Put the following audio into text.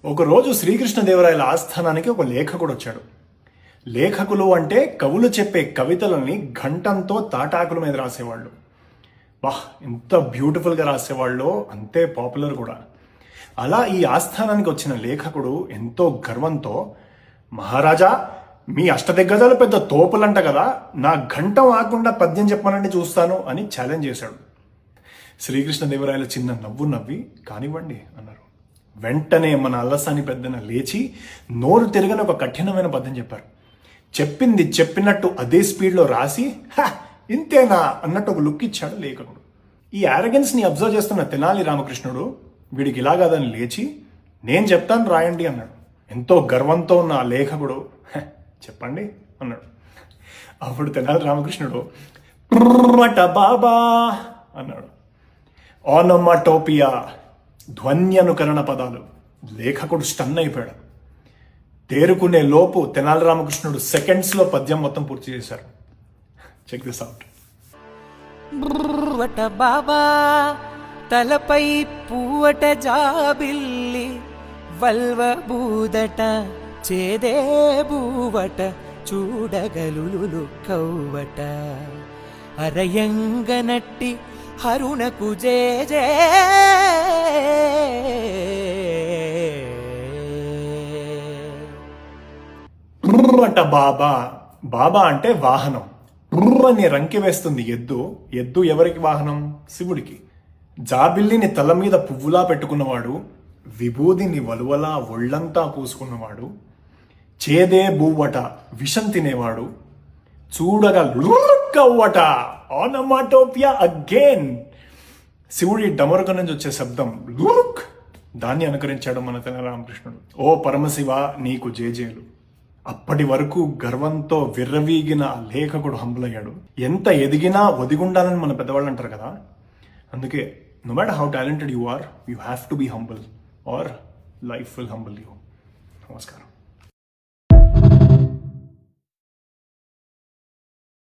ఒకరోజు శ్రీకృష్ణదేవరాయల ఆస్థానానికి ఒక లేఖకుడు వచ్చాడు. లేఖకులు అంటే కవులు చెప్పే కవితలని ఘంటంతో తాటాకుల మీద రాసేవాళ్ళు. వాహ్, ఎంత బ్యూటిఫుల్గా రాసేవాళ్ళు, అంతే పాపులర్ కూడా. అలా ఈ ఆస్థానానికి వచ్చిన లేఖకుడు ఎంతో గర్వంతో, మహారాజా, మీ అష్టదిగ్గజాలు పెద్ద తోపులంట కదా, నా ఘంటం ఆకుండా పద్యం చెప్పమనండి చూస్తాను అని ఛాలెంజ్ చేశాడు. శ్రీకృష్ణదేవరాయలు చిన్న నవ్వు నవ్వి కానివ్వండి అన్నారు. వెంటనే మన అల్లసాని పెద్దన లేచి నోరు తిరగని ఒక కఠినమైన పద్యం చెప్పారు. చెప్పింది చెప్పినట్టు అదే స్పీడ్లో రాసి ఇంతేనా అన్నట్టు ఒక లుక్ ఇచ్చాడు లేఖకుడు. ఈ యారగెన్స్ని అబ్జర్వ్ చేస్తున్న తెనాలి రామకృష్ణుడు వీడికి ఇలాగాదని లేచి, నేను చెప్తాను రాయండి అన్నాడు. ఎంతో గర్వంతో ఉన్న ఆ లేఖకుడు చెప్పండి అన్నాడు. అప్పుడు తెనాలి రామకృష్ణుడు బాబా అన్నాడు. ఓనమాటోపియా, ధ్వన్యనుకరణ పదాలు. లేఖకుడు స్టన్ అయిపోయాడు. తేరుకునే లోపు తెనాలి రామకృష్ణుడు సెకండ్స్లో పద్యం మొత్తం పూర్తి చేశారు. Check this out. బాబా తలపై పూవట జాబిల్లి, వల్వ బూదట చేదే బూవట, చూడగలులు కవ్వట, అరయంగనట్టి హరుణకు జే జే. అంట బాబా. బాబా అంటే వాహనం. అని రంకి వేస్తుంది ఎద్దు. ఎద్దు ఎవరికి వాహనం? శివుడికి. జాబిల్లిని తల మీద పువ్వులా పెట్టుకున్నవాడు, విభూదిని వలువలా ఒళ్ళంతా పూసుకున్నవాడు, చేదే బూవట విషం తినేవాడు, చూడగా కవ్వట, ఆనమాటోపియా అగైన్. శివుడి డమరుక నుంచి వచ్చే శబ్దం లుక్, దాన్ని అనుకరించాడు మన తెనాలి రామకృష్ణుడు. ఓ పరమశివ, నీకు జేజేలు. అప్పటి వరకు గర్వంతో విర్రవీగిన ఆ లేఖకుడు హంబుల్ అయ్యాడు. ఎంత ఎదిగినా ఒదిగుండాలని మన పెద్దవాళ్ళు అంటారు కదా, అందుకే no matter how talented you are, you have to be humble or life will humble you. నమస్కారం.